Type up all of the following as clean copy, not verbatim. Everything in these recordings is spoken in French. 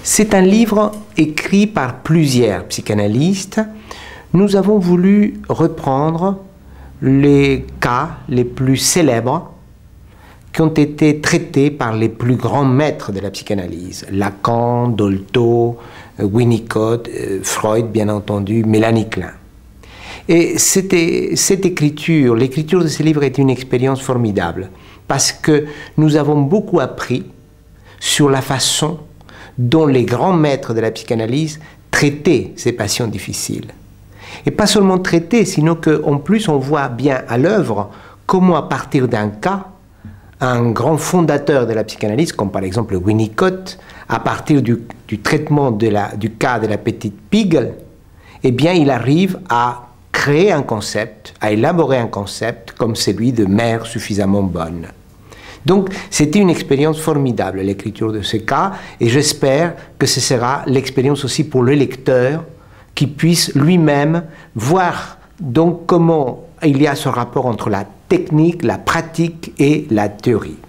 C'est un livre écrit par plusieurs psychanalystes. Nous avons voulu reprendre les cas les plus célèbres qui ont été traités par les plus grands maîtres de la psychanalyse. Lacan, Dolto, Winnicott, Freud, bien entendu, Mélanie Klein. Et cette écriture, l'écriture de ce livre est une expérience formidable parce que nous avons beaucoup appris sur la façon dont les grands maîtres de la psychanalyse traitaient ces patients difficiles. Et pas seulement traiter, sinon qu'en plus on voit bien à l'œuvre comment à partir d'un cas, un grand fondateur de la psychanalyse, comme par exemple Winnicott, à partir du traitement du cas de la petite Pigel, eh bien il arrive à créer un concept, à élaborer un concept comme celui de mère suffisamment bonne. Donc, c'était une expérience formidable, l'écriture de ce cas, et j'espère que ce sera l'expérience aussi pour le lecteur, qui puisse lui-même voir donc comment il y a ce rapport entre la technique, la pratique et la théorie.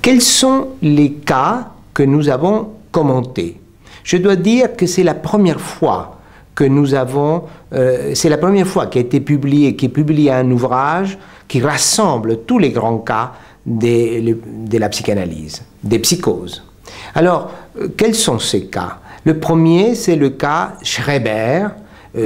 Quels sont les cas que nous avons commentés? Je dois dire que c'est la première fois que nous avons, c'est la première fois qui est publié un ouvrage qui rassemble tous les grands cas de la psychanalyse, des psychoses. Alors, quels sont ces cas? Le premier, c'est le cas Schreber,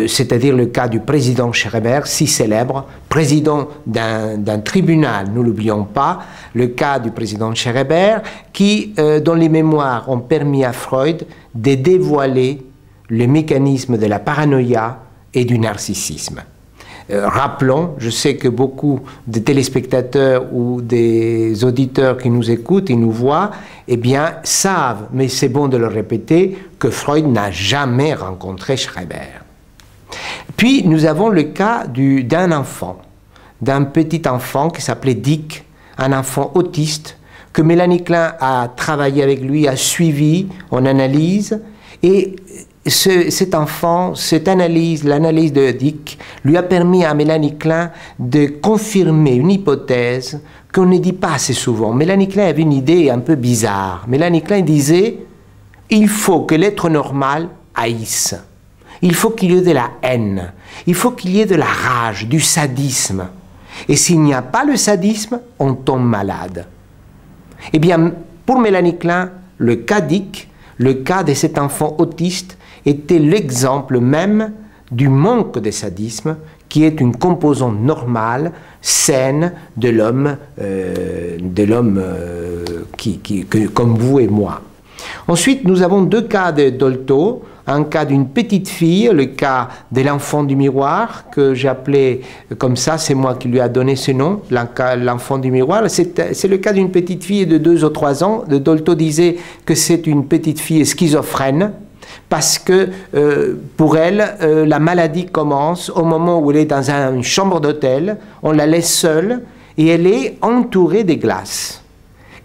c'est-à-dire le cas du président Schreber, si célèbre, président d'un tribunal, nous l'oublions pas, le cas du président Schreber, qui, dont les mémoires ont permis à Freud de dévoiler le mécanisme de la paranoïa et du narcissisme. Rappelons, je sais que beaucoup de téléspectateurs ou des auditeurs qui nous écoutent et nous voient, eh bien, savent, mais c'est bon de le répéter, que Freud n'a jamais rencontré Schreber. Puis, nous avons le cas d'un enfant, d'un petit enfant qui s'appelait Dick, un enfant autiste, que Mélanie Klein a travaillé avec lui, a suivi en analyse, et cet enfant, l'analyse de Dick, lui a permis à Mélanie Klein de confirmer une hypothèse qu'on ne dit pas assez souvent. Mélanie Klein avait une idée un peu bizarre. Mélanie Klein disait « il faut que l'être normal haïsse. Il faut qu'il y ait de la haine. Il faut qu'il y ait de la rage, du sadisme. Et s'il n'y a pas le sadisme, on tombe malade. » Eh bien, pour Mélanie Klein, le cas Dick, le cas de cet enfant autiste, était l'exemple même du manque de sadisme qui est une composante normale, saine de l'homme comme vous et moi. Ensuite, nous avons deux cas de Dolto, un cas d'une petite fille, le cas de l'enfant du miroir, que j'appelais comme ça, c'est moi qui lui a donné ce nom, l'enfant du miroir. C'est le cas d'une petite fille de 2 ou 3 ans. Dolto disait que c'est une petite fille schizophrène, parce que pour elle, la maladie commence au moment où elle est dans une chambre d'hôtel, on la laisse seule, et elle est entourée de glaces.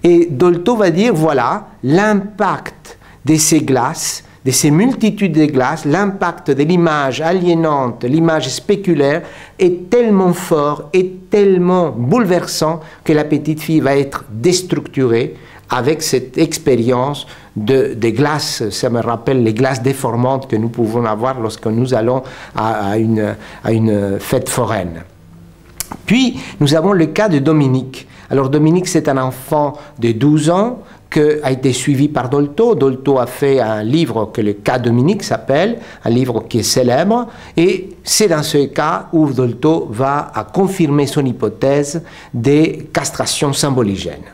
Et Dolto va dire, voilà, l'impact de ces glaces, de ces multitudes de glaces, l'impact de l'image aliénante, l'image spéculaire, est tellement fort et tellement bouleversant que la petite fille va être déstructurée avec cette expérience des glaces. Ça me rappelle les glaces déformantes que nous pouvons avoir lorsque nous allons à une fête foraine. Puis, nous avons le cas de Dominique. Alors, Dominique, c'est un enfant de 12 ans qui a été suivi par Dolto. Dolto a fait un livre que le cas Dominique s'appelle, un livre qui est célèbre, et c'est dans ce cas où Dolto va à confirmer son hypothèse des castrations symboligènes.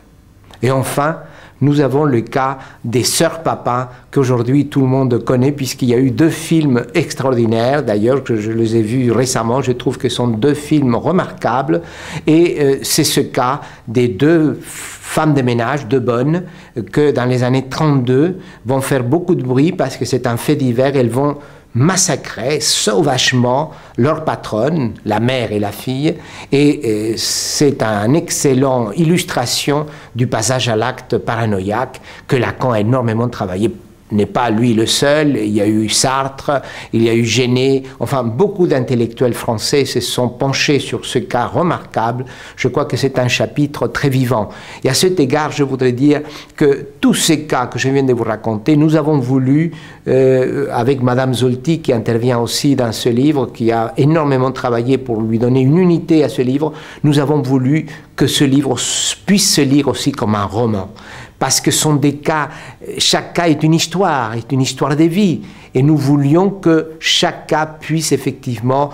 Et enfin, nous avons le cas des Sœurs Papin, qu'aujourd'hui tout le monde connaît, puisqu'il y a eu 2 films extraordinaires, d'ailleurs, que je les ai vus récemment. Je trouve que ce sont 2 films remarquables. Et c'est ce cas des 2 femmes de ménage, 2 bonnes, que dans les années 32 vont faire beaucoup de bruit, parce que c'est un fait divers. Elles vont massacrer sauvagement leur patronne, la mère et la fille, et c'est une excellente illustration du passage à l'acte paranoïaque que Lacan a énormément travaillé. N'est pas lui le seul, il y a eu Sartre, il y a eu Genet, enfin beaucoup d'intellectuels français se sont penchés sur ce cas remarquable. Je crois que c'est un chapitre très vivant. Et à cet égard, je voudrais dire que tous ces cas que je viens de vous raconter, nous avons voulu, avec Madame Zolti qui intervient aussi dans ce livre, qui a énormément travaillé pour lui donner une unité à ce livre, nous avons voulu que ce livre puisse se lire aussi comme un roman. Parce que ce sont des cas, chaque cas est une histoire de vie. Et nous voulions que chaque cas puisse effectivement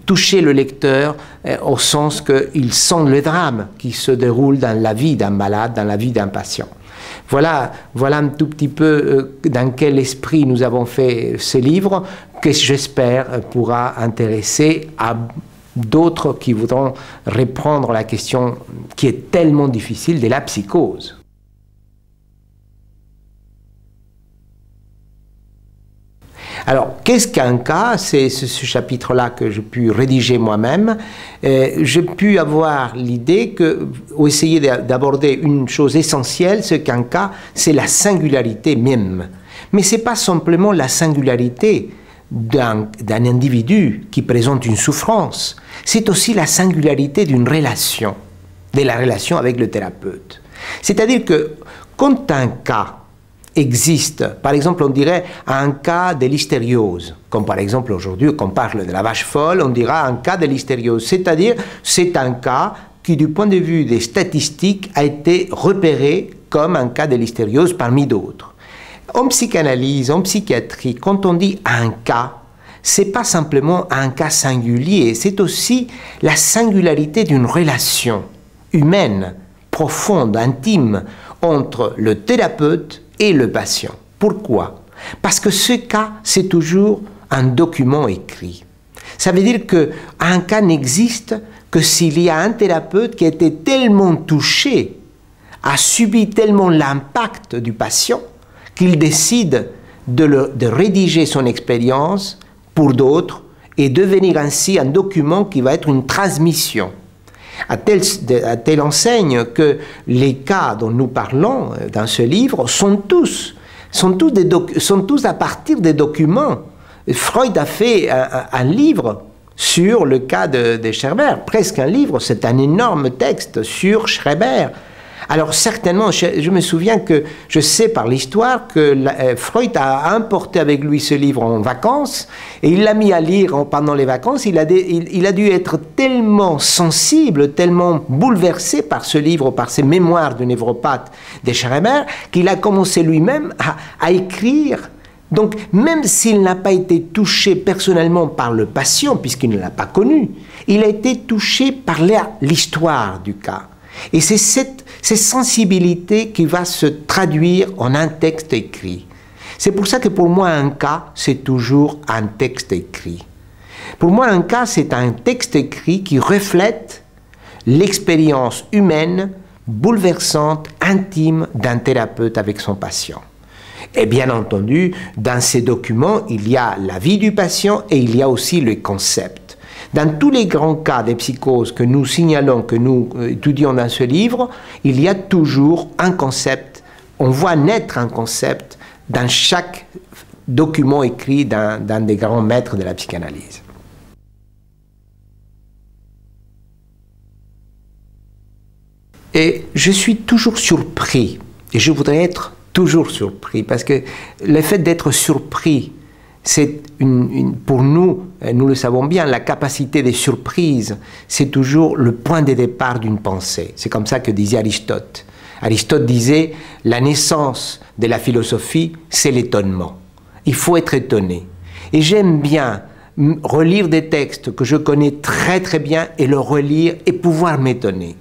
toucher le lecteur au sens qu'il sent le drame qui se déroule dans la vie d'un malade, dans la vie d'un patient. Voilà un tout petit peu dans quel esprit nous avons fait ce livre, que j'espère pourra intéresser à d'autres qui voudront répondre à la question qui est tellement difficile de la psychose. Alors, qu'est-ce qu'un cas? C'est ce chapitre-là que j'ai pu rédiger moi-même. J'ai pu avoir l'idée ou essayer d'aborder une chose essentielle, c'est qu'un cas, c'est la singularité même. Mais ce n'est pas simplement la singularité d'un individu qui présente une souffrance, c'est aussi la singularité d'une relation, de la relation avec le thérapeute. C'est-à-dire que quand un cas existe, par exemple, on dirait un cas de l'hystériose, comme par exemple aujourd'hui, quand on parle de la vache folle, on dira un cas de l'hystériose, c'est-à-dire c'est un cas qui, du point de vue des statistiques, a été repéré comme un cas de l'hystériose parmi d'autres. En psychanalyse, en psychiatrie, quand on dit un cas, c'est pas simplement un cas singulier, c'est aussi la singularité d'une relation humaine, profonde, intime, entre le thérapeute et le patient. Pourquoi? Parce que ce cas, c'est toujours un document écrit. Ça veut dire qu'un cas n'existe que s'il y a un thérapeute qui a été tellement touché, a subi tellement l'impact du patient, qu'il décide de rédiger son expérience pour d'autres et devenir ainsi un document qui va être une transmission. À telle enseigne que les cas dont nous parlons dans ce livre sont tous à partir des documents. Freud a fait un livre sur le cas de Schreber, presque un livre, c'est un énorme texte sur Schreber. Alors certainement, je me souviens que je sais par l'histoire que Freud a importé avec lui ce livre en vacances et il l'a mis à lire pendant les vacances. Il a dû être tellement sensible, tellement bouleversé par ce livre, par ses mémoires de névropathe de Schreber, qu'il a commencé lui-même à écrire. Donc même s'il n'a pas été touché personnellement par le patient, puisqu'il ne l'a pas connu, il a été touché par l'histoire du cas. Et c'est cette sensibilité qui va se traduire en un texte écrit. C'est pour ça que pour moi, un cas, c'est toujours un texte écrit. Pour moi, un cas, c'est un texte écrit qui reflète l'expérience humaine, bouleversante, intime d'un thérapeute avec son patient. Et bien entendu, dans ces documents, il y a la vie du patient et il y a aussi le concept. Dans tous les grands cas de psychose que nous signalons, que nous étudions dans ce livre, il y a toujours un concept. On voit naître un concept dans chaque document écrit d'un des grands maîtres de la psychanalyse. Et je suis toujours surpris, et je voudrais être toujours surpris, parce que le fait d'être surpris, c'est pour nous, nous le savons bien, la capacité de surprise, c'est toujours le point de départ d'une pensée. C'est comme ça que disait Aristote. Aristote disait, la naissance de la philosophie, c'est l'étonnement. Il faut être étonné. Et j'aime bien relire des textes que je connais très très bien et le relire et pouvoir m'étonner.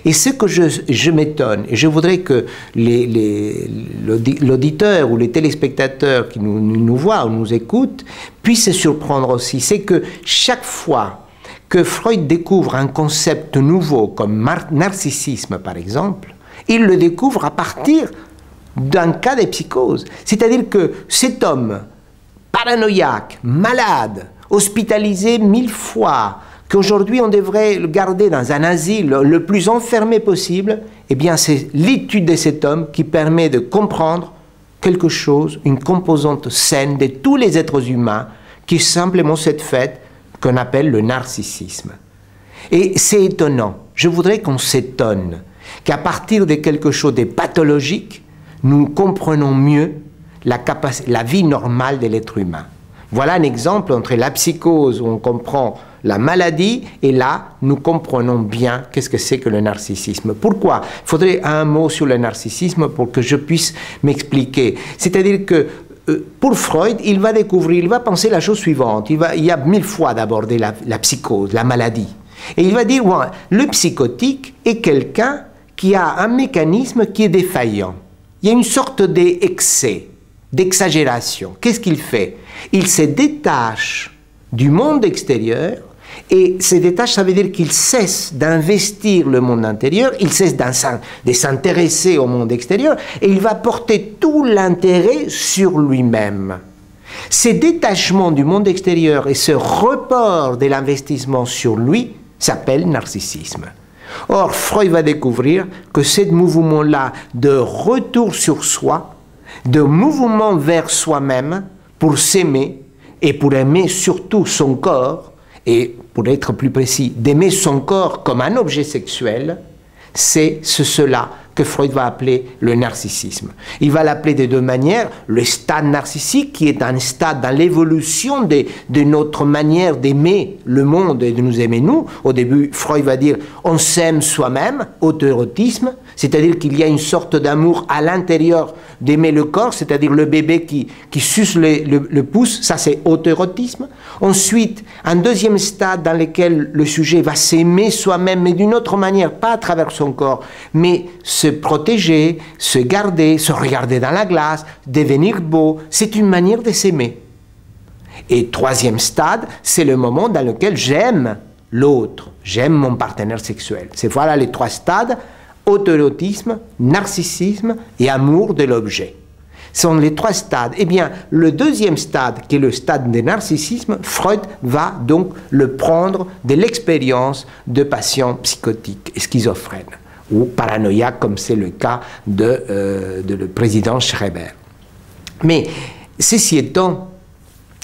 Et ce que je m'étonne, et je voudrais que l'auditeur ou les téléspectateurs qui nous voient ou nous écoutent puissent se surprendre aussi, c'est que chaque fois que Freud découvre un concept nouveau comme narcissisme par exemple, il le découvre à partir d'un cas de psychose. C'est-à-dire que cet homme paranoïaque, malade, hospitalisé 1000 fois, qu'aujourd'hui on devrait le garder dans un asile le plus enfermé possible, eh bien c'est l'étude de cet homme qui permet de comprendre quelque chose, une composante saine de tous les êtres humains, qui est simplement cette fête qu'on appelle le narcissisme. Et c'est étonnant, je voudrais qu'on s'étonne qu'à partir de quelque chose de pathologique, nous comprenons mieux la vie normale de l'être humain. Voilà un exemple entre la psychose où on comprend la maladie et là, nous comprenons bien qu'est-ce que c'est que le narcissisme. Pourquoi? Il faudrait un mot sur le narcissisme pour que je puisse m'expliquer. C'est-à-dire que pour Freud, il va découvrir, il va penser la chose suivante. Il y a 1000 fois d'aborder la psychose, la maladie. Et il va dire, ouais, le psychotique est quelqu'un qui a un mécanisme qui est défaillant. Il y a une sorte d'excès, d'exagération. Qu'est-ce qu'il fait? Il se détache du monde extérieur, et se détache, ça veut dire qu'il cesse d'investir le monde intérieur, il cesse de s'intéresser au monde extérieur, et il va porter tout l'intérêt sur lui-même. Ce détachement du monde extérieur et ce report de l'investissement sur lui s'appelle narcissisme. Or, Freud va découvrir que ce mouvement-là de retour sur soi, de mouvement vers soi-même pour s'aimer et pour aimer surtout son corps, et pour être plus précis, d'aimer son corps comme un objet sexuel, c'est cela que Freud va appeler le narcissisme. Il va l'appeler de deux manières, le stade narcissique, qui est un stade dans l'évolution de notre manière d'aimer le monde et de nous aimer nous. Au début, Freud va dire on s'aime soi-même, autoérotisme, c'est-à-dire qu'il y a une sorte d'amour à l'intérieur d'aimer le corps, c'est-à-dire le bébé qui suce le pouce, ça c'est autoérotisme. Ensuite, un deuxième stade dans lequel le sujet va s'aimer soi-même, mais d'une autre manière, pas à travers son corps, mais se protéger, se garder, se regarder dans la glace, devenir beau, c'est une manière de s'aimer. Et troisième stade, c'est le moment dans lequel j'aime l'autre, j'aime mon partenaire sexuel. C'est voilà les trois stades: autoérotisme, narcissisme et amour de l'objet. Ce sont les trois stades. Eh bien, le deuxième stade, qui est le stade de narcissisme, Freud va donc le prendre de l'expérience de patients psychotiques et schizophrènes, ou paranoïaques, comme c'est le cas de le président Schreber. Mais, ceci étant,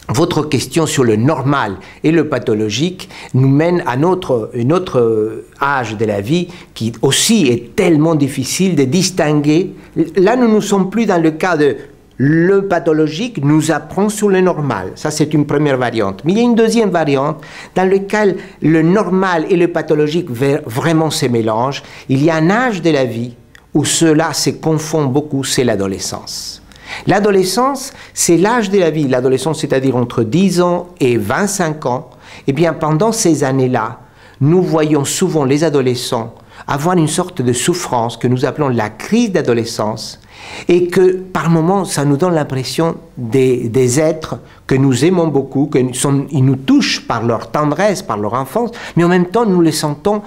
votre question sur le normal et le pathologique nous mène à un autre âge de la vie qui aussi est tellement difficile de distinguer. Là, nous ne sommes plus dans le cas de le pathologique nous apprend sur le normal. Ça, c'est une première variante. Mais il y a une deuxième variante dans laquelle le normal et le pathologique vraiment se mélangent. Il y a un âge de la vie où cela se confond beaucoup, c'est l'adolescence. L'adolescence, c'est l'âge de la vie. L'adolescence, c'est-à-dire entre 10 ans et 25 ans. Eh bien, pendant ces années-là, nous voyons souvent les adolescents avoir une sorte de souffrance que nous appelons la crise d'adolescence, et que, par moments, ça nous donne l'impression des êtres que nous aimons beaucoup, ils nous touchent par leur tendresse, par leur enfance, mais en même temps, nous les sentons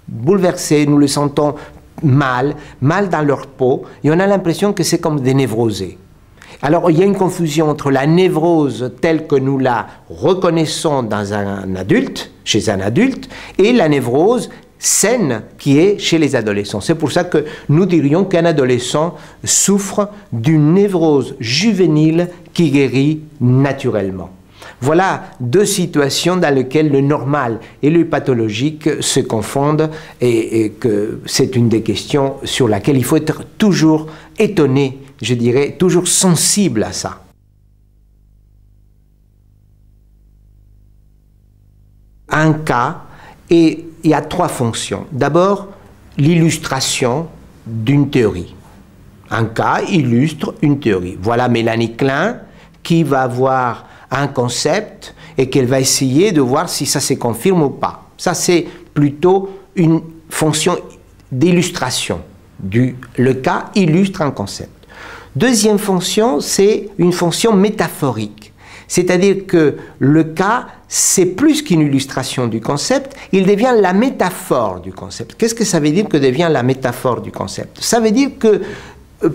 bouleversés, nous les sentons mal dans leur peau, et on a l'impression que c'est comme des névrosés. Alors, il y a une confusion entre la névrose telle que nous la reconnaissons dans un adulte, chez un adulte, et la névrose saine qui est chez les adolescents. C'est pour ça que nous dirions qu'un adolescent souffre d'une névrose juvénile qui guérit naturellement. Voilà deux situations dans lesquelles le normal et le pathologique se confondent, et que c'est une des questions sur laquelle il faut être toujours étonné, je dirais, toujours sensible à ça. Un cas, et il y a trois fonctions. D'abord, l'illustration d'une théorie. Un cas illustre une théorie. Voilà Mélanie Klein qui va avoir un concept et qu'elle va essayer de voir si ça se confirme ou pas. Ça, c'est plutôt une fonction d'illustration. Le cas illustre un concept. Deuxième fonction, c'est une fonction métaphorique. C'est-à-dire que le cas, c'est plus qu'une illustration du concept, il devient la métaphore du concept. Qu'est-ce que ça veut dire que devient la métaphore du concept? Ça veut dire que,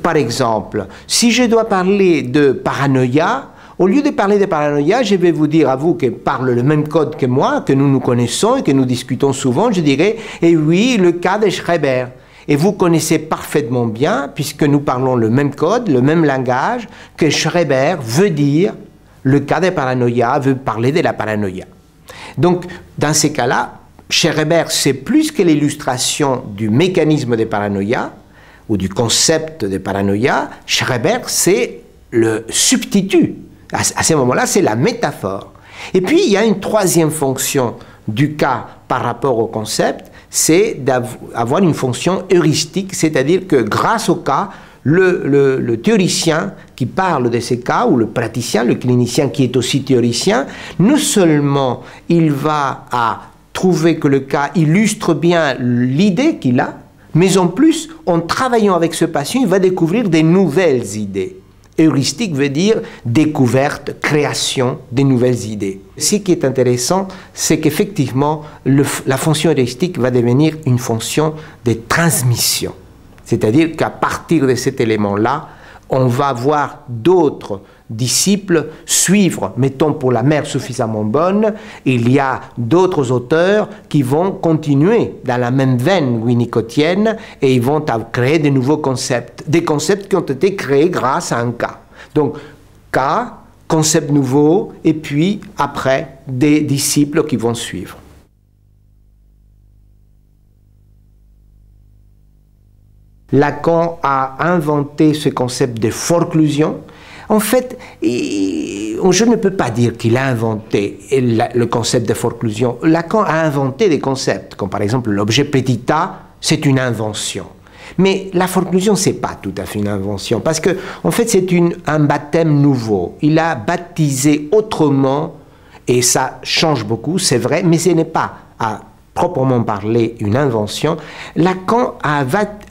par exemple, si je dois parler de paranoïa, au lieu de parler de paranoïa, je vais vous dire à vous qui parlent le même code que moi, que nous nous connaissons et que nous discutons souvent, je dirais, eh oui, le cas de Schreiber. Et vous connaissez parfaitement bien, puisque nous parlons le même code, le même langage, que Schreiber veut dire, le cas de paranoïa veut parler de la paranoïa. Donc, dans ces cas-là, Schreiber, c'est plus que l'illustration du mécanisme de paranoïa, ou du concept de paranoïa. Schreiber, c'est le substitut. À ce moment-là, c'est la métaphore. Et puis, il y a une troisième fonction du cas par rapport au concept, c'est d'avoir une fonction heuristique, c'est-à-dire que grâce au cas, le théoricien qui parle de ces cas, ou le praticien, le clinicien qui est aussi théoricien, non seulement il va à trouver que le cas illustre bien l'idée qu'il a, mais en plus, en travaillant avec ce patient, il va découvrir des nouvelles idées. Heuristique veut dire découverte, création des nouvelles idées. Ce qui est intéressant, c'est qu'effectivement, la fonction heuristique va devenir une fonction de transmission. C'est-à-dire qu'à partir de cet élément-là, on va voir d'autres disciples suivre, mettons pour la mère suffisamment bonne, il y a d'autres auteurs qui vont continuer dans la même veine winnicottienne et ils vont créer de nouveaux concepts, des concepts qui ont été créés grâce à un cas. Donc, cas, concept nouveau, et puis après, des disciples qui vont suivre. Lacan a inventé ce concept de forclusion. En fait, je ne peux pas dire qu'il a inventé le concept de forclusion. Lacan a inventé des concepts, comme par exemple l'objet petit a, c'est une invention. Mais la forclusion, ce n'est pas tout à fait une invention, parce que, en fait, c'est un baptême nouveau. Il a baptisé autrement, et ça change beaucoup, c'est vrai, mais ce n'est pas à proprement parler une invention. Lacan a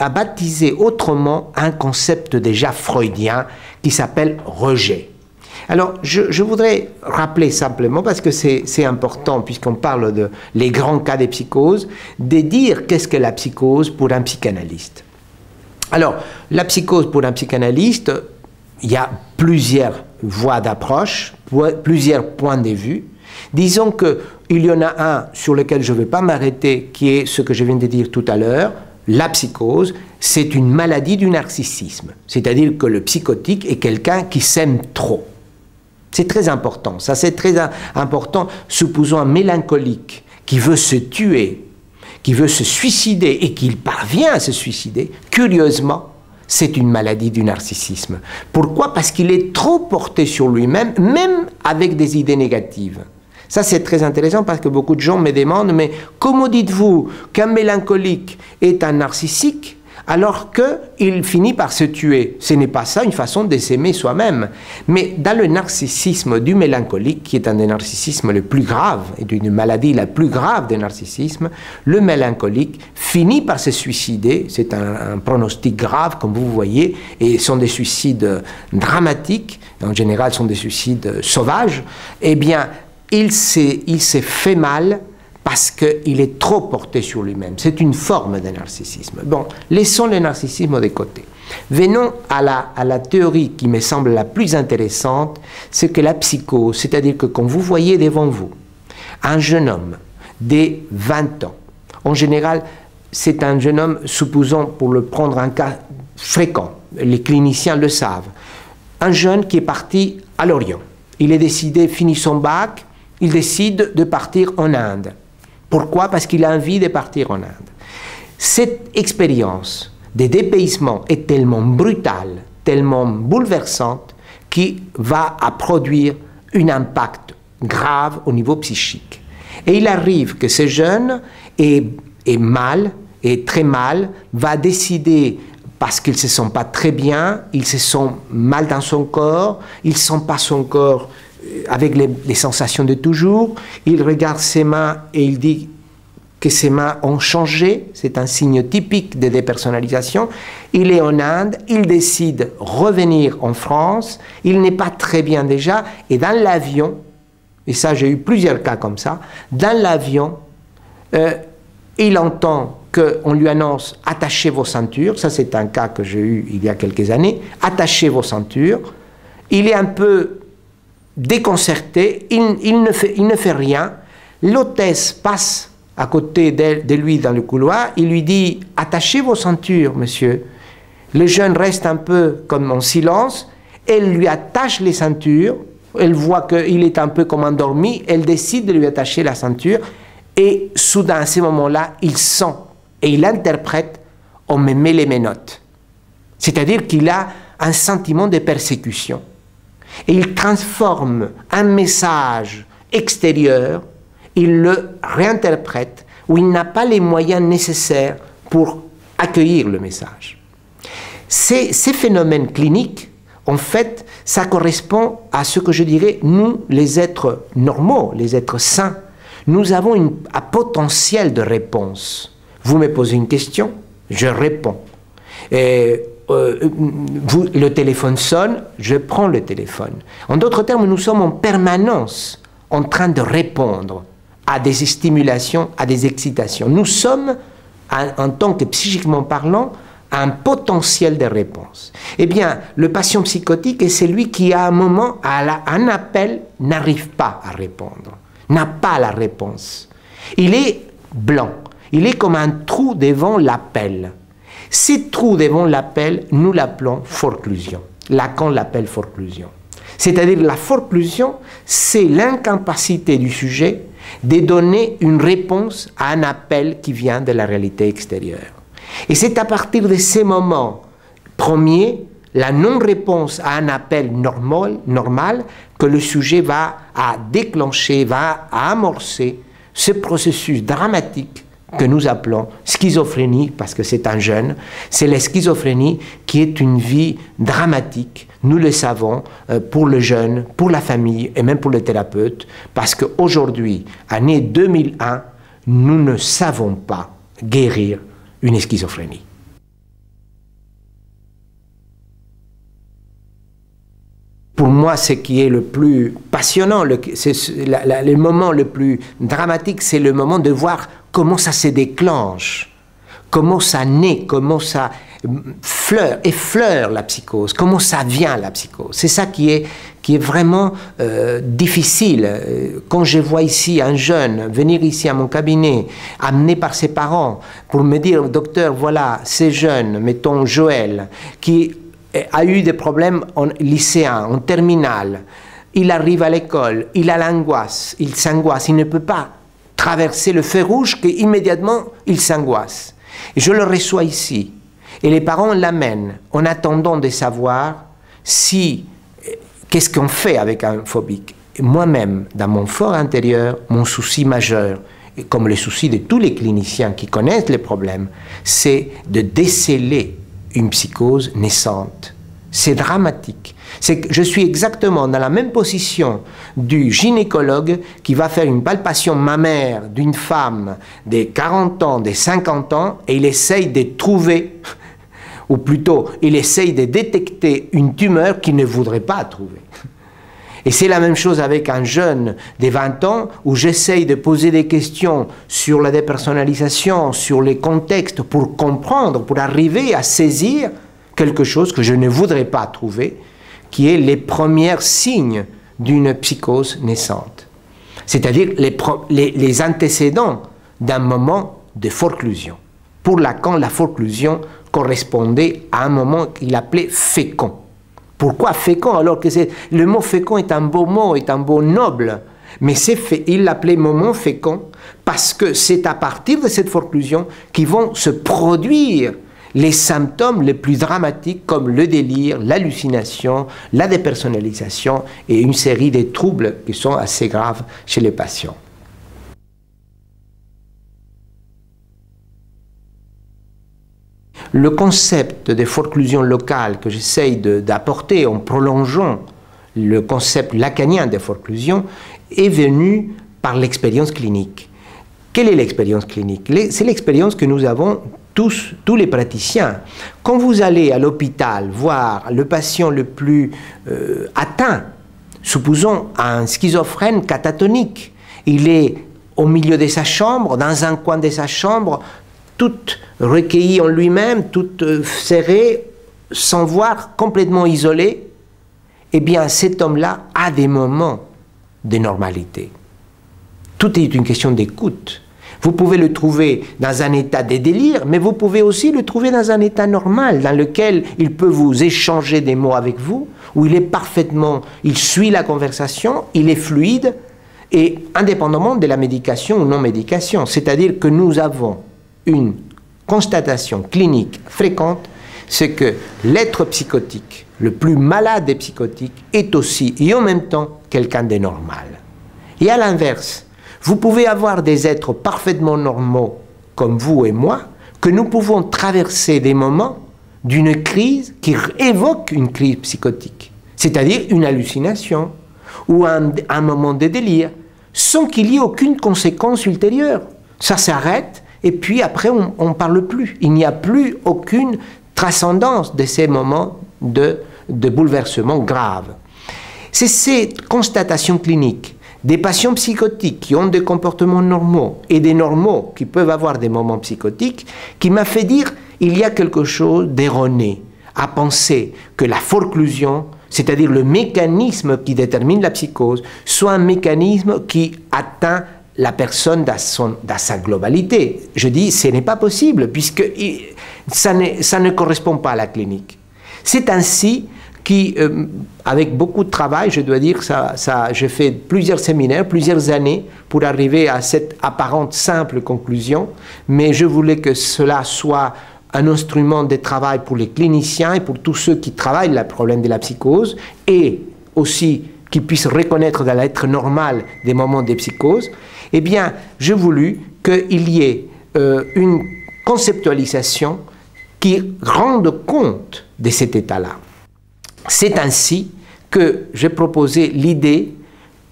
baptisé autrement un concept déjà freudien qui s'appelle rejet. Alors, je voudrais rappeler simplement, parce que c'est important, puisqu'on parle de les grands cas des psychoses, de dire qu'est-ce que la psychose pour un psychanalyste. Alors, la psychose pour un psychanalyste, il y a plusieurs voies d'approche, plusieurs points de vue. Disons qu'il y en a un sur lequel je ne vais pas m'arrêter, qui est ce que je viens de dire tout à l'heure. La psychose, c'est une maladie du narcissisme. C'est-à-dire que le psychotique est quelqu'un qui s'aime trop. C'est très important. Ça, c'est très important. Supposons un mélancolique qui veut se tuer, qui veut se suicider et qu'il parvient à se suicider, curieusement, c'est une maladie du narcissisme. Pourquoi? Parce qu'il est trop porté sur lui-même, même avec des idées négatives. Ça, c'est très intéressant parce que beaucoup de gens me demandent, mais comment dites-vous qu'un mélancolique est un narcissique alors qu'il finit par se tuer? Ce n'est pas ça une façon de s'aimer soi-même. Mais dans le narcissisme du mélancolique, qui est un des narcissismes les plus graves, et d'une maladie la plus grave des narcissismes, le mélancolique finit par se suicider. C'est un pronostic grave, comme vous voyez, et ce sont des suicides dramatiques, en général ce sont des suicides sauvages. Eh bien, il s'est fait mal parce qu'il est trop porté sur lui-même. C'est une forme de narcissisme. Bon, laissons le narcissisme de côté. Venons à la théorie qui me semble la plus intéressante, c'est que la psychose, c'est-à-dire que quand vous voyez devant vous un jeune homme de 20 ans, en général, c'est un jeune homme, supposons pour le prendre un cas fréquent, les cliniciens le savent, un jeune qui est parti à l'Orient. Il est décidé, finit son bac, il décide de partir en Inde. Pourquoi? Parce qu'il a envie de partir en Inde. Cette expérience de dépaysement est tellement brutale, tellement bouleversante, qui va à produire un impact grave au niveau psychique. Et il arrive que ce jeune est mal, est très mal, va décider, parce qu'il ne se sent pas très bien, il se sent mal dans son corps, il ne sent pas son corps avec les sensations de toujours, il regarde ses mains et il dit que ses mains ont changé, c'est un signe typique de dépersonnalisation. Il est en Inde, il décide de revenir en France, il n'est pas très bien déjà, et dans l'avion, et ça j'ai eu plusieurs cas comme ça, dans l'avion, il entend qu'on lui annonce « attachez vos ceintures », ça c'est un cas que j'ai eu il y a quelques années, « attachez vos ceintures », il est un peu déconcerté, il ne fait rien, l'hôtesse passe à côté de lui dans le couloir, il lui dit « attachez vos ceintures, monsieur ». Le jeune reste un peu comme en silence, elle lui attache les ceintures, elle voit qu'il est un peu comme endormi, elle décide de lui attacher la ceinture, et soudain, à ce moment-là, il sent et il interprète « on me met les menottes ». C'est-à-dire qu'il a un sentiment de persécution. Et il transforme un message extérieur, il le réinterprète, où il n'a pas les moyens nécessaires pour accueillir le message. Ces phénomènes cliniques, en fait, ça correspond à ce que je dirais, nous, les êtres normaux, les êtres sains, nous avons un potentiel de réponse. Vous me posez une question, je réponds. Le téléphone sonne, je prends le téléphone. En d'autres termes, nous sommes en permanence en train de répondre à des stimulations, à des excitations. Nous sommes, en tant que psychiquement parlant, un potentiel de réponse. Eh bien, le patient psychotique est celui qui, à un moment, à un appel, n'arrive pas à répondre, n'a pas la réponse. Il est blanc, il est comme un trou devant l'appel. Ces trous devant l'appel, nous l'appelons forclusion. Lacan l'appelle forclusion. C'est-à-dire la forclusion, c'est l'incapacité du sujet de donner une réponse à un appel qui vient de la réalité extérieure. Et c'est à partir de ces moments premiers, la non-réponse à un appel normal, que le sujet va à déclencher, va à amorcer ce processus dramatique que nous appelons schizophrénie, parce que c'est un jeune. C'est la schizophrénie qui est une vie dramatique, nous le savons, pour le jeune, pour la famille et même pour le thérapeute, parce qu'aujourd'hui, année 2001, nous ne savons pas guérir une schizophrénie. Pour moi, ce qui est le plus passionnant, le moment le plus dramatique, c'est le moment de voir comment ça se déclenche, comment ça naît, comment ça effleure la psychose, comment ça vient la psychose. C'est ça qui est vraiment difficile. Quand je vois ici un jeune venir ici à mon cabinet, amené par ses parents, pour me dire, docteur, voilà, ces jeunes, mettons Joël, qui a eu des problèmes en lycéen, en terminale, il arrive à l'école, il a l'angoisse, il s'angoisse, il ne peut pas traverser le feu rouge qu'immédiatement il s'angoisse. Et je le reçois ici. Et les parents l'amènent en attendant de savoir qu'est-ce qu'on fait avec un phobique. Moi-même, dans mon fort intérieur, mon souci majeur, et comme le souci de tous les cliniciens qui connaissent les problèmes, c'est de déceler une psychose naissante. C'est dramatique. Je suis exactement dans la même position du gynécologue qui va faire une palpation mammaire d'une femme de 40 ans, de 50 ans, et il essaye de trouver, ou plutôt, il essaye de détecter une tumeur qu'il ne voudrait pas trouver. Et c'est la même chose avec un jeune de 20 ans où j'essaye de poser des questions sur la dépersonnalisation, sur les contextes pour comprendre, pour arriver à saisir quelque chose que je ne voudrais pas trouver, qui est les premiers signes d'une psychose naissante. C'est-à-dire les antécédents d'un moment de forclusion. Pour Lacan, la forclusion correspondait à un moment qu'il appelait fécond. Pourquoi fécond alors que le mot fécond est un beau mot, est un mot noble, mais il l'appelait moment fécond parce que c'est à partir de cette forclusion qu'ils vont se produire les symptômes les plus dramatiques comme le délire, l'hallucination, la dépersonnalisation et une série de troubles qui sont assez graves chez les patients. Le concept de forclusion locale que j'essaye d'apporter en prolongeant le concept lacanien de forclusion est venu par l'expérience clinique. Quelle est l'expérience clinique? C'est l'expérience que nous avons tous les praticiens. Quand vous allez à l'hôpital voir le patient le plus atteint, supposons un schizophrène catatonique, il est au milieu de sa chambre, dans un coin de sa chambre, tout recueilli en lui-même, tout serré, sans voir, complètement isolé, eh bien cet homme-là a des moments de normalité. Tout est une question d'écoute. Vous pouvez le trouver dans un état de délire, mais vous pouvez aussi le trouver dans un état normal, dans lequel il peut vous échanger des mots avec vous, où il est parfaitement, il suit la conversation, il est fluide, et indépendamment de la médication ou non-médication. C'est-à-dire que nous avons une constatation clinique fréquente, c'est que l'être psychotique, le plus malade des psychotiques, est aussi et en même temps quelqu'un de normal. Et à l'inverse, vous pouvez avoir des êtres parfaitement normaux, comme vous et moi, que nous pouvons traverser des moments d'une crise qui évoque une crise psychotique, c'est-à-dire une hallucination ou un moment de délire, sans qu'il y ait aucune conséquence ultérieure. Ça s'arrête et puis après on ne parle plus. Il n'y a plus aucune transcendance de ces moments de bouleversement grave. C'est cette constatation clinique des patients psychotiques qui ont des comportements normaux et des normaux qui peuvent avoir des moments psychotiques qui m'a fait dire il y a quelque chose d'erroné à penser que la forclusion, c'est-à-dire le mécanisme qui détermine la psychose, soit un mécanisme qui atteint la personne dans sa globalité. Je dis, ce n'est pas possible, puisque ça ne correspond pas à la clinique. C'est ainsi avec beaucoup de travail, je dois dire, j'ai fait plusieurs séminaires, plusieurs années, pour arriver à cette apparente simple conclusion, mais je voulais que cela soit un instrument de travail pour les cliniciens et pour tous ceux qui travaillent le problème de la psychose, et aussi qu'ils puissent reconnaître dans l'être normal des moments de psychose. Eh bien, j'ai voulu qu'il y ait une conceptualisation qui rende compte de cet état-là. C'est ainsi que j'ai proposé l'idée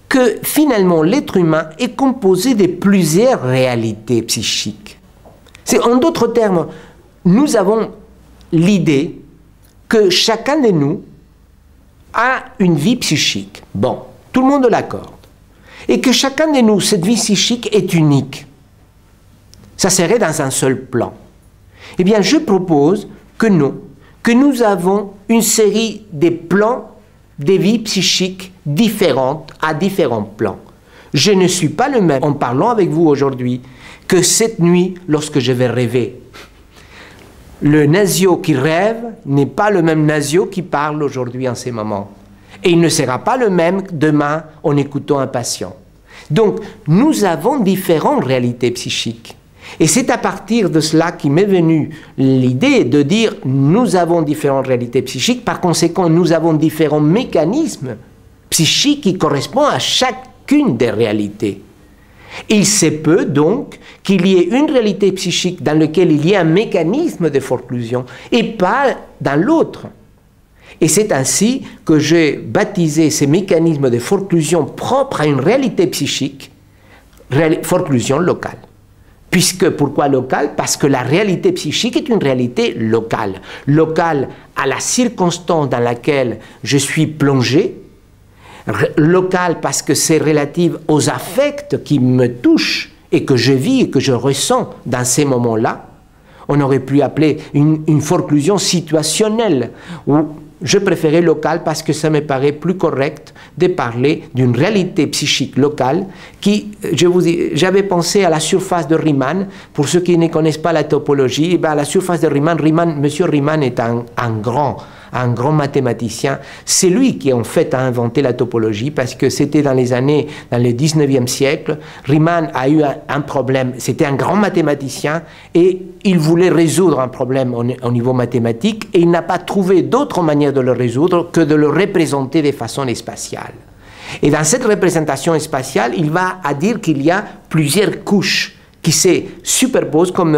que finalement l'être humain est composé de plusieurs réalités psychiques. En d'autres termes, nous avons l'idée que chacun de nous a une vie psychique. Bon, tout le monde l'accorde. Et que chacun de nous, cette vie psychique est unique. Ça serait dans un seul plan. Eh bien, je propose que nous avons une série de plans de vie psychique différentes à différents plans. Je ne suis pas le même en parlant avec vous aujourd'hui que cette nuit lorsque je vais rêver. Le Nasio qui rêve n'est pas le même Nasio qui parle aujourd'hui en ces moments. Et il ne sera pas le même demain en écoutant un patient. Donc, nous avons différentes réalités psychiques. Et c'est à partir de cela qui m'est venue l'idée de dire nous avons différentes réalités psychiques, par conséquent nous avons différents mécanismes psychiques qui correspondent à chacune des réalités. Il se peut donc qu'il y ait une réalité psychique dans laquelle il y ait un mécanisme de forclusion et pas dans l'autre. Et c'est ainsi que j'ai baptisé ces mécanismes de forclusion propres à une réalité psychique, forclusion locale. Pourquoi locale? Parce que la réalité psychique est une réalité locale. Locale à la circonstance dans laquelle je suis plongé. Locale parce que c'est relative aux affects qui me touchent et que je vis et que je ressens dans ces moments-là. On aurait pu appeler une forclusion situationnelle, ou je préférais locale parce que ça me paraît plus correct de parler d'une réalité psychique locale qui, j'avais pensé à la surface de Riemann. Pour ceux qui ne connaissent pas la topologie, à la surface de Riemann, Monsieur Riemann est un grand mathématicien. C'est lui qui en fait a inventé la topologie parce que c'était dans le 19e siècle. Riemann a eu un problème, c'était un grand mathématicien et il voulait résoudre un problème au niveau mathématique et il n'a pas trouvé d'autre manière de le résoudre que de le représenter de façon spatiale. Et dans cette représentation spatiale, il va à dire qu'il y a plusieurs couches qui se superposent comme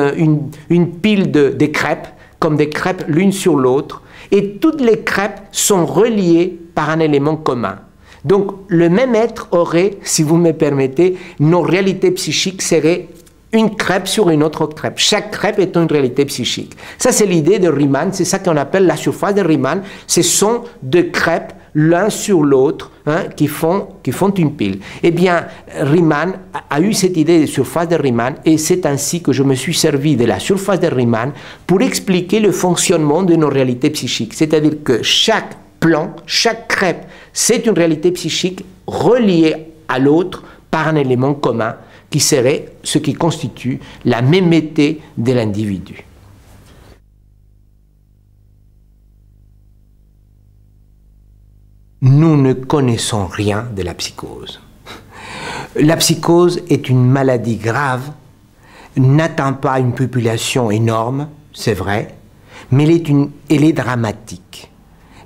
une pile de crêpes, comme des crêpes l'une sur l'autre, et toutes les crêpes sont reliées par un élément commun. Donc le même être aurait, si vous me permettez, nos réalités psychiques seraient une crêpe sur une autre crêpe. Chaque crêpe est une réalité psychique. Ça, c'est l'idée de Riemann, c'est ça qu'on appelle la surface de Riemann. Ce sont deux crêpes l'un sur l'autre, hein, qui font une pile. Eh bien, Riemann a eu cette idée de surface de Riemann, et c'est ainsi que je me suis servi de la surface de Riemann pour expliquer le fonctionnement de nos réalités psychiques. C'est-à-dire que chaque plan, chaque crêpe, c'est une réalité psychique reliée à l'autre par un élément commun, qui serait ce qui constitue la mémété de l'individu. Nous ne connaissons rien de la psychose. La psychose est une maladie grave, n'atteint pas une population énorme, c'est vrai, mais elle est dramatique.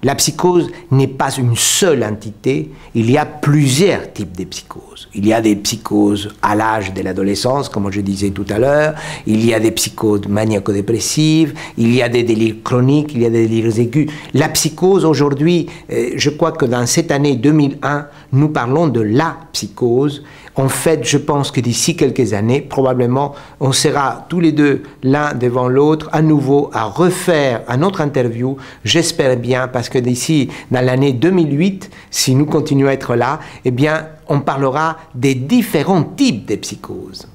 La psychose n'est pas une seule entité, il y a plusieurs types de psychoses. Il y a des psychoses à l'âge de l'adolescence, comme je disais tout à l'heure, il y a des psychoses maniaco-dépressives, il y a des délires chroniques, il y a des délires aigus. La psychose aujourd'hui, je crois que dans cette année 2001, nous parlons de la psychose. En fait, je pense que d'ici quelques années, probablement, on sera tous les deux l'un devant l'autre, à nouveau, à refaire un autre interview. J'espère bien, parce que d'ici, dans l'année 2008, si nous continuons à être là, eh bien, on parlera des différents types de psychoses.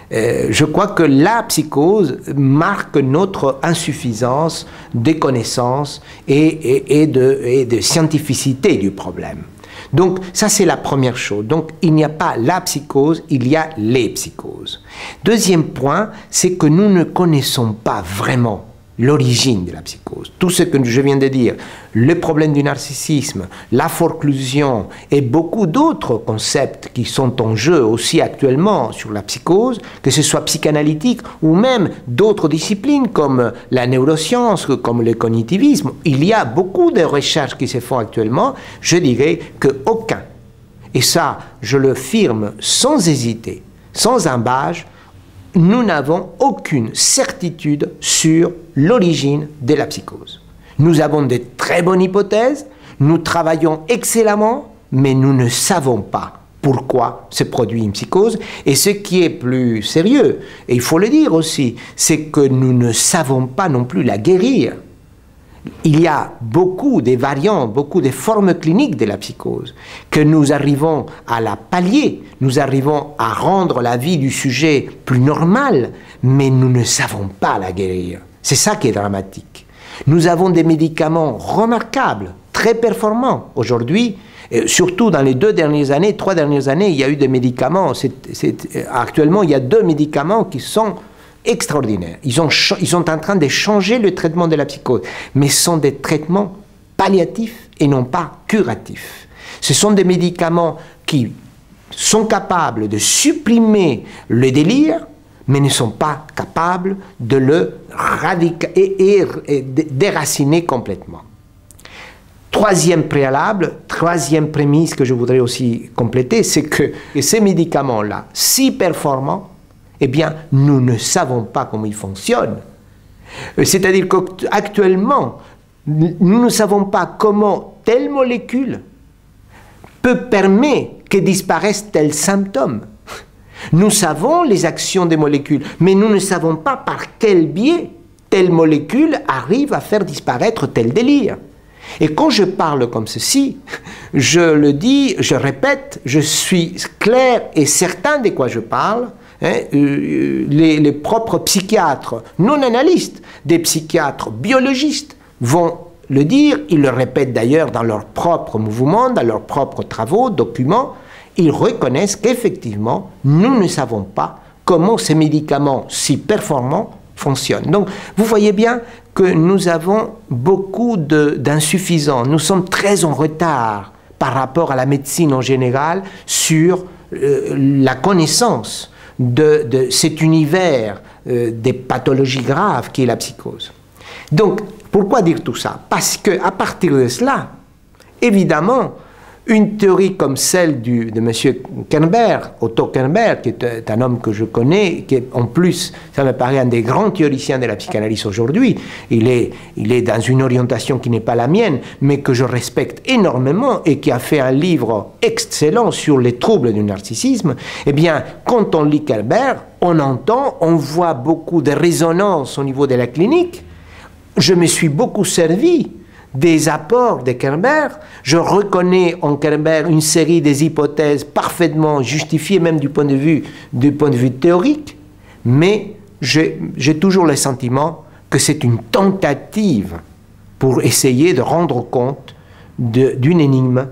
Je crois que la psychose marque notre insuffisance de connaissances et de scientificité du problème. Donc, ça, c'est la première chose. Donc, il n'y a pas la psychose, il y a les psychoses. Deuxième point, c'est que nous ne connaissons pas vraiment l'origine de la psychose. Tout ce que je viens de dire, le problème du narcissisme, la forclusion et beaucoup d'autres concepts qui sont en jeu aussi actuellement sur la psychose, que ce soit psychanalytique ou même d'autres disciplines comme la neuroscience, comme le cognitivisme. Il y a beaucoup de recherches qui se font actuellement. Je dirais qu'aucun, et ça je le affirme sans hésiter, sans embâche, nous n'avons aucune certitude sur l'origine de la psychose. Nous avons de très bonnes hypothèses, nous travaillons excellemment, mais nous ne savons pas pourquoi se produit une psychose. Et ce qui est plus sérieux, et il faut le dire aussi, c'est que nous ne savons pas non plus la guérir. Il y a beaucoup de variantes, beaucoup de formes cliniques de la psychose, que nous arrivons à la pallier, nous arrivons à rendre la vie du sujet plus normale, mais nous ne savons pas la guérir. C'est ça qui est dramatique. Nous avons des médicaments remarquables, très performants. Aujourd'hui, surtout dans les 2 dernières années, 3 dernières années, il y a eu des médicaments. Actuellement, il y a 2 médicaments qui sont extraordinaires. Ils sont en train de changer le traitement de la psychose, mais ce sont des traitements palliatifs et non pas curatifs. Ce sont des médicaments qui sont capables de supprimer le délire, mais ne sont pas capables de le déraciner complètement. Troisième préalable, troisième prémisse que je voudrais aussi compléter, c'est que ces médicaments-là, si performants, eh bien, nous ne savons pas comment ils fonctionnent. C'est-à-dire qu'actuellement, nous ne savons pas comment telle molécule peut permettre que disparaissent tels symptômes. Nous savons les actions des molécules, mais nous ne savons pas par quel biais telle molécule arrive à faire disparaître tel délire. Et quand je parle comme ceci, je le dis, je répète, je suis clair et certain de quoi je parle. Les propres psychiatres non analystes, des psychiatres biologistes vont le dire, ils le répètent d'ailleurs dans leurs propres mouvements, dans leurs propres travaux, documents, ils reconnaissent qu'effectivement, nous ne savons pas comment ces médicaments si performants fonctionnent. Donc, vous voyez bien que nous avons beaucoup d'insuffisants, nous sommes très en retard par rapport à la médecine en général sur la connaissance de cet univers des pathologies graves qui est la psychose. Donc, pourquoi dire tout ça? Parce qu'à partir de cela, évidemment, Une théorie comme celle de M. Kernberg, Otto Kernberg, qui est un homme que je connais, qui est, en plus, ça me paraît un des grands théoriciens de la psychanalyse aujourd'hui. Il est dans une orientation qui n'est pas la mienne, mais que je respecte énormément et qui a fait un livre excellent sur les troubles du narcissisme. Eh bien, quand on lit Kernberg, on entend, on voit beaucoup de résonance au niveau de la clinique. Je me suis beaucoup servi des apports de Kernberg. Je reconnais en Kernberg une série des hypothèses parfaitement justifiées, même du point de vue théorique, mais j'ai toujours le sentiment que c'est une tentative pour essayer de rendre compte d'une énigme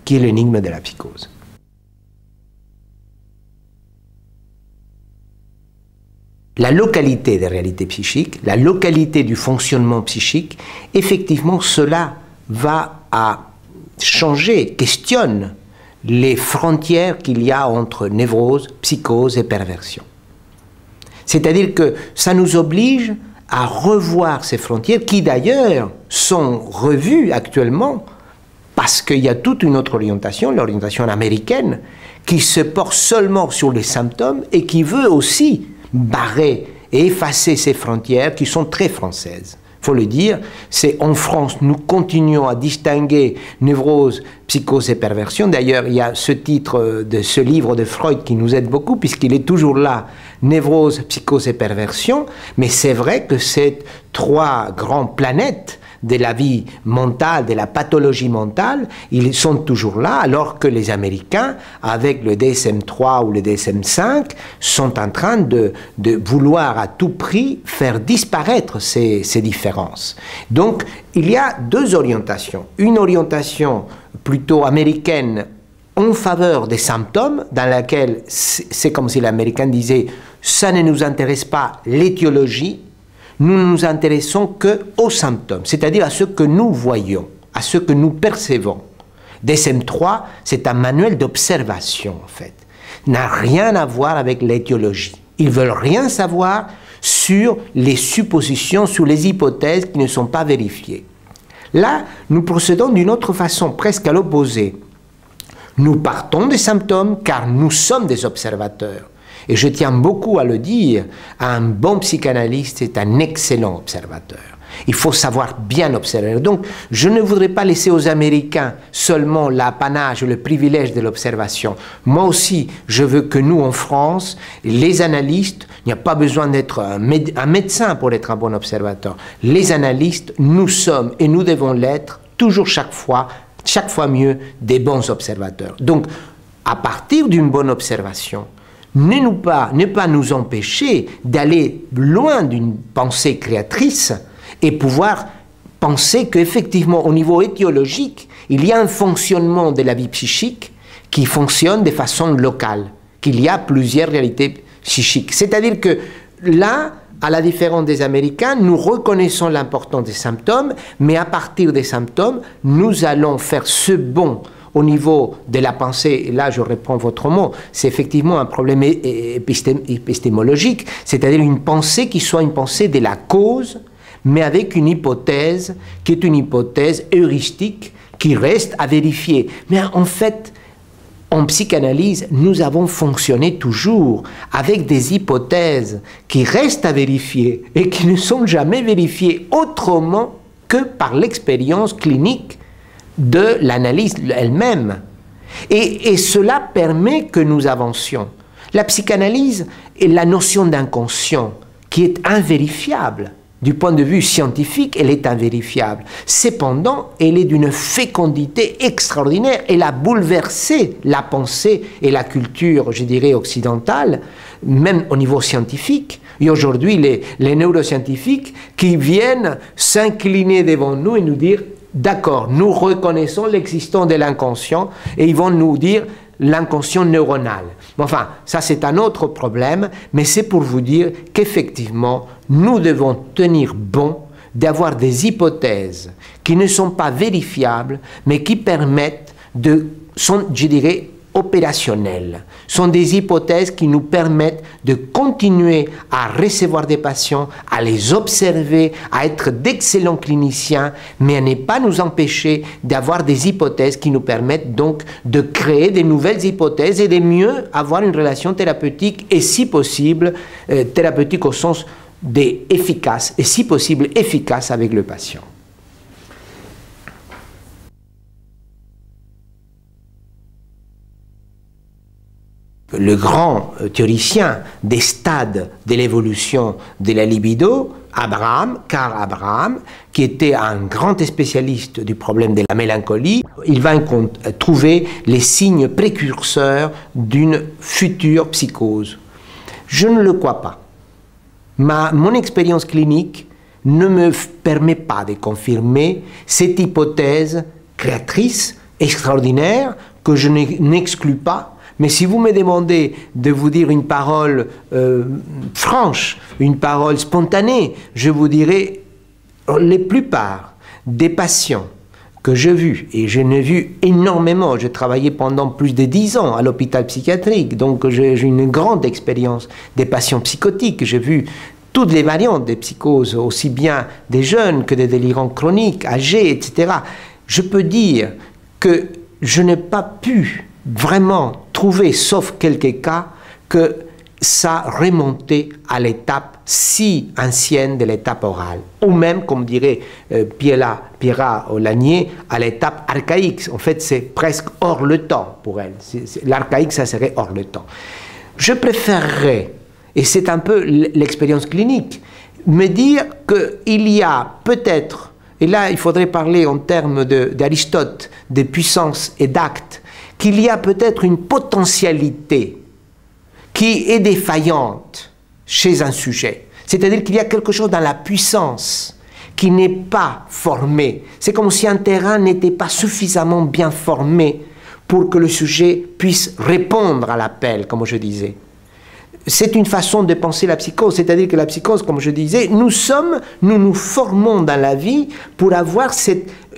qui est l'énigme de la psychose. La localité des réalités psychiques, la localité du fonctionnement psychique, effectivement, cela va à changer, questionne les frontières qu'il y a entre névrose, psychose et perversion. C'est-à-dire que ça nous oblige à revoir ces frontières qui d'ailleurs sont revues actuellement parce qu'il y a toute une autre orientation, l'orientation américaine, qui se porte seulement sur les symptômes et qui veut aussi barrer et effacer ces frontières qui sont très françaises. Il faut le dire, c'est en France, nous continuons à distinguer névrose, psychose et perversion. D'ailleurs, il y a ce titre de ce livre de Freud qui nous aide beaucoup, puisqu'il est toujours là, névrose, psychose et perversion. Mais c'est vrai que ces trois grandes planètes de la vie mentale, de la pathologie mentale, ils sont toujours là, alors que les Américains, avec le DSM-3 ou le DSM-5, sont en train de vouloir à tout prix faire disparaître ces différences. Donc, il y a deux orientations. Une orientation plutôt américaine en faveur des symptômes, dans laquelle c'est comme si l'Américain disait « ça ne nous intéresse pas l'étiologie », nous ne nous intéressons qu'aux symptômes, c'est-à-dire à ce que nous voyons, à ce que nous percevons. DSM-3, c'est un manuel d'observation, en fait. N'a rien à voir avec l'étiologie. Ils veulent rien savoir sur les suppositions, sur les hypothèses qui ne sont pas vérifiées. Là, nous procédons d'une autre façon, presque à l'opposé. Nous partons des symptômes car nous sommes des observateurs. Et je tiens beaucoup à le dire, un bon psychanalyste est un excellent observateur. Il faut savoir bien observer. Donc, je ne voudrais pas laisser aux Américains seulement l'apanage, le privilège de l'observation. Moi aussi, je veux que nous, en France, les analystes, il n'y a pas besoin d'être un médecin pour être un bon observateur. Les analystes, nous sommes et nous devons l'être, toujours chaque fois mieux, des bons observateurs. Donc, à partir d'une bonne observation, ne pas nous empêcher d'aller loin d'une pensée créatrice et pouvoir penser qu'effectivement, au niveau étiologique, il y a un fonctionnement de la vie psychique qui fonctionne de façon locale, qu'il y a plusieurs réalités psychiques. C'est-à-dire que là, à la différence des Américains, nous reconnaissons l'importance des symptômes, mais à partir des symptômes, nous allons faire ce bond au niveau de la pensée, et là je reprends votre mot, c'est effectivement un problème épistémologique, c'est-à-dire une pensée qui soit une pensée de la cause, mais avec une hypothèse qui est une hypothèse heuristique qui reste à vérifier. Mais en fait, en psychanalyse, nous avons fonctionné toujours avec des hypothèses qui restent à vérifier et qui ne sont jamais vérifiées autrement que par l'expérience clinique de l'analyse elle-même. Et cela permet que nous avancions. La psychanalyse est la notion d'inconscient qui est invérifiable. Du point de vue scientifique, elle est invérifiable. Cependant, elle est d'une fécondité extraordinaire. Elle a bouleversé la pensée et la culture, je dirais, occidentale, même au niveau scientifique. Et aujourd'hui, les neuroscientifiques qui viennent s'incliner devant nous et nous dire d'accord, nous reconnaissons l'existence de l'inconscient et ils vont nous dire l'inconscient neuronal. Enfin, ça c'est un autre problème, mais c'est pour vous dire qu'effectivement, nous devons tenir bon d'avoir des hypothèses qui ne sont pas vérifiables, mais qui permettent de, je dirais, opérationnelles, sont des hypothèses qui nous permettent de continuer à recevoir des patients, à les observer, à être d'excellents cliniciens, mais à ne pas nous empêcher d'avoir des hypothèses qui nous permettent donc de créer de nouvelles hypothèses et de mieux avoir une relation thérapeutique et si possible, thérapeutique au sens d'efficace et si possible efficace avec le patient. Le grand théoricien des stades de l'évolution de la libido, Karl Abraham, qui était un grand spécialiste du problème de la mélancolie, il va trouver les signes précurseurs d'une future psychose. Je ne le crois pas. Mon expérience clinique ne me permet pas de confirmer cette hypothèse créatrice, extraordinaire, que je n'exclus pas. Mais si vous me demandez de vous dire une parole franche, une parole spontanée, je vous dirai, la plupart des patients que j'ai vus, et je n'ai vu énormément, j'ai travaillé pendant plus de 10 ans à l'hôpital psychiatrique, donc j'ai une grande expérience des patients psychotiques, j'ai vu toutes les variantes des psychoses, aussi bien des jeunes que des délirants chroniques, âgés, etc. Je peux dire que je n'ai pas pu vraiment trouver, sauf quelques cas, que ça remontait à l'étape si ancienne de l'étape orale, ou même, comme dirait Pierra Olagnier, à l'étape archaïque. En fait, c'est presque hors le temps pour elle. L'archaïque, ça serait hors le temps. Je préférerais, et c'est un peu l'expérience clinique, me dire qu'il y a peut-être, et là il faudrait parler en termes d'Aristote, de puissance et d'acte, qu'il y a peut-être une potentialité qui est défaillante chez un sujet. C'est-à-dire qu'il y a quelque chose dans la puissance qui n'est pas formé. C'est comme si un terrain n'était pas suffisamment bien formé pour que le sujet puisse répondre à l'appel, comme je disais. C'est une façon de penser la psychose, c'est-à-dire que la psychose, comme je disais, nous nous formons dans la vie pour avoir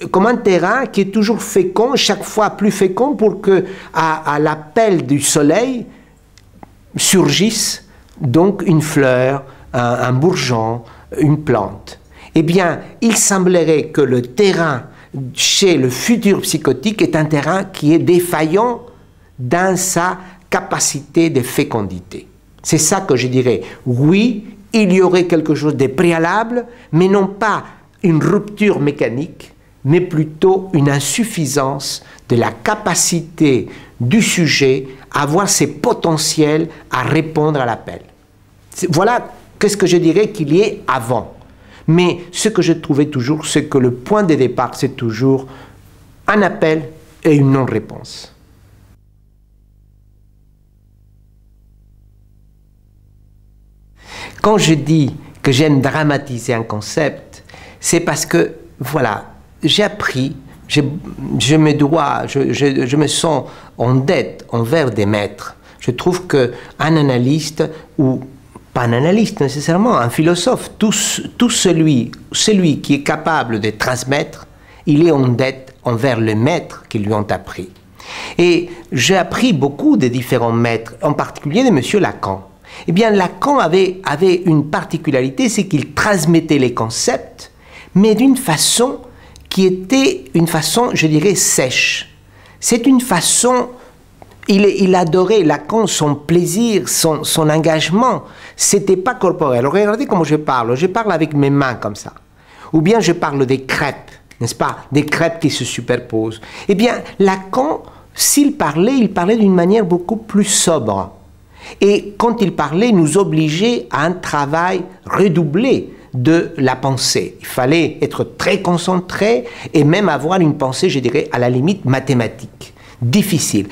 comme un terrain qui est toujours fécond, chaque fois plus fécond, pour que à l'appel du soleil surgisse donc une fleur, un bourgeon, une plante. Eh bien, il semblerait que le terrain chez le futur psychotique est un terrain qui est défaillant dans sa capacité de fécondité. C'est ça que je dirais. Oui, il y aurait quelque chose de préalable, mais non pas une rupture mécanique, mais plutôt une insuffisance de la capacité du sujet à avoir ses potentiels à répondre à l'appel. Voilà qu'est-ce que je dirais qu'il y ait avant. Mais ce que je trouvais toujours, c'est que le point de départ, c'est toujours un appel et une non-réponse. Quand je dis que j'aime dramatiser un concept, c'est parce que, voilà, j'ai appris, je me sens en dette envers des maîtres. Je trouve qu'un analyste, ou pas un analyste nécessairement, un philosophe, tout celui qui est capable de transmettre, il est en dette envers les maîtres qui lui ont appris. Et j'ai appris beaucoup des différents maîtres, en particulier de M. Lacan. Eh bien, Lacan avait une particularité, c'est qu'il transmettait les concepts, mais d'une façon qui était une façon, je dirais, sèche. C'est une façon, il adorait, Lacan, son plaisir, son engagement, c'était pas corporel. Regardez comment je parle avec mes mains comme ça. Ou bien je parle des crêpes, n'est-ce pas, des crêpes qui se superposent. Eh bien, Lacan, s'il parlait, il parlait d'une manière beaucoup plus sobre. Et quand il parlait, il nous obligeait à un travail redoublé de la pensée. Il fallait être très concentré et même avoir une pensée, je dirais, à la limite mathématique. Difficile.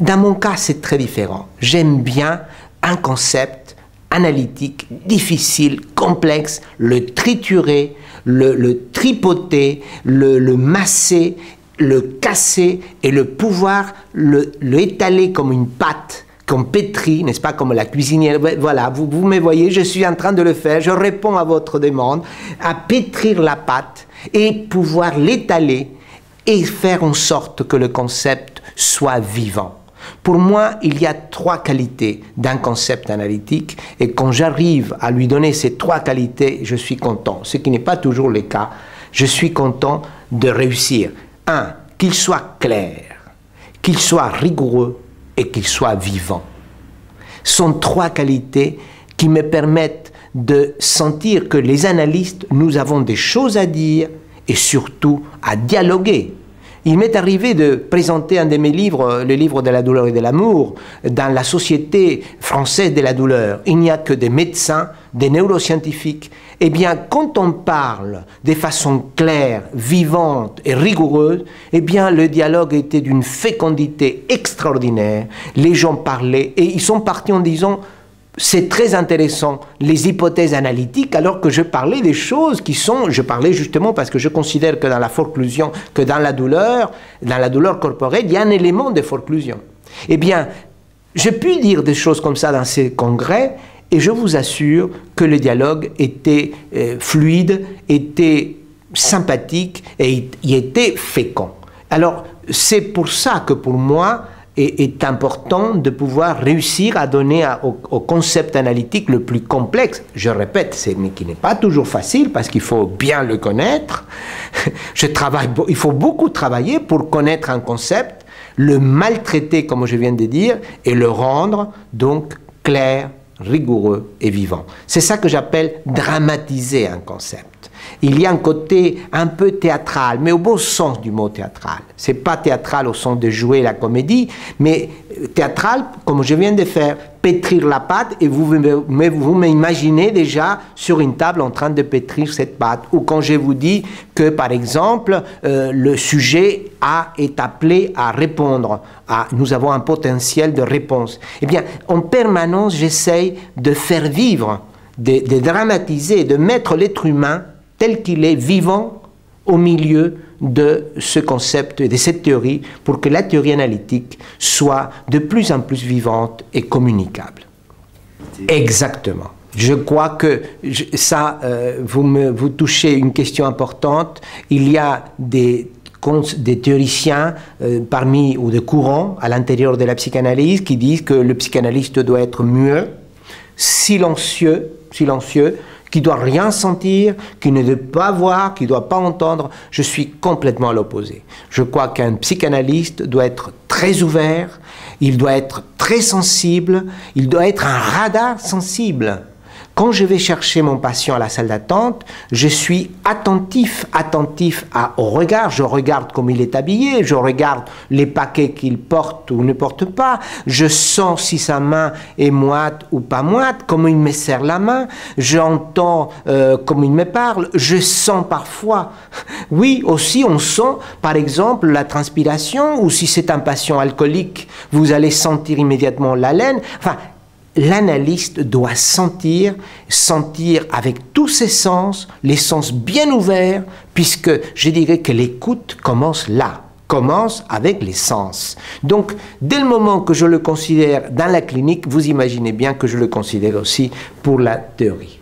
Dans mon cas, c'est très différent. J'aime bien un concept analytique, difficile, complexe, le triturer, le tripoter, le masser, le casser et le pouvoir le étaler comme une pâte, comme pétri, n'est-ce pas, comme la cuisinière. Voilà, vous me voyez, je suis en train de le faire, je réponds à votre demande, à pétrir la pâte et pouvoir l'étaler et faire en sorte que le concept soit vivant. Pour moi, il y a 3 qualités d'un concept analytique, et quand j'arrive à lui donner ces 3 qualités, je suis content. Ce qui n'est pas toujours le cas. Je suis content de réussir. 1. Qu'il soit clair, qu'il soit rigoureux et qu'il soit vivant. Ce sont 3 qualités qui me permettent de sentir que les analystes, nous avons des choses à dire et surtout à dialoguer. Il m'est arrivé de présenter un de mes livres, le livre de la douleur et de l'amour, dans la Société française de la douleur. Il n'y a que des médecins, des neuroscientifiques. Eh bien, quand on parle de façon claire, vivante et rigoureuse, eh bien, le dialogue était d'une fécondité extraordinaire. Les gens parlaient et ils sont partis en disant... C'est très intéressant, les hypothèses analytiques, alors que je parlais des choses qui sont... Je parlais justement parce que je considère que dans la forclusion, que dans la douleur corporelle, il y a un élément de forclusion. Eh bien, j'ai pu dire des choses comme ça dans ces congrès, et je vous assure que le dialogue était fluide, était sympathique, et il était fécond. Alors, c'est pour ça que pour moi... est important de pouvoir réussir à donner au concept analytique le plus complexe. Je répète, qui n'est pas toujours facile parce qu'il faut bien le connaître. Il faut beaucoup travailler pour connaître un concept, le maltraiter, comme je viens de dire, et le rendre donc clair, rigoureux et vivant. C'est ça que j'appelle dramatiser un concept. Il y a un côté un peu théâtral, mais au beau sens du mot théâtral. Ce n'est pas théâtral au sens de jouer la comédie, mais théâtral, comme je viens de faire, pétrir la pâte, et vous m'imaginez déjà sur une table en train de pétrir cette pâte. Ou quand je vous dis que, par exemple, le sujet est appelé à répondre, nous avons un potentiel de réponse. Eh bien, en permanence, j'essaye de faire vivre, de dramatiser, de mettre l'être humain tel qu'il est vivant au milieu de ce concept et de cette théorie pour que la théorie analytique soit de plus en plus vivante et communicable. Exactement. Je crois que ça, vous touchez une question importante. Il y a des théoriciens ou des courants à l'intérieur de la psychanalyse qui disent que le psychanalyste doit être muet, silencieux, qui ne doit rien sentir, qui ne doit pas voir, qui ne doit pas entendre. Je suis complètement à l'opposé. Je crois qu'un psychanalyste doit être très ouvert, il doit être très sensible, il doit être un radar sensible. Quand je vais chercher mon patient à la salle d'attente, je suis attentif au regard. Je regarde comment il est habillé, je regarde les paquets qu'il porte ou ne porte pas. Je sens si sa main est moite ou pas moite, comment il me serre la main. J'entends comment il me parle. Je sens parfois. Oui, aussi on sent, par exemple, la transpiration, ou si c'est un patient alcoolique, vous allez sentir immédiatement l'haleine. Enfin, l'analyste doit sentir avec tous ses sens, les sens bien ouverts, puisque je dirais que l'écoute commence là, commence avec les sens. Donc, dès le moment que je le considère dans la clinique, vous imaginez bien que je le considère aussi pour la théorie.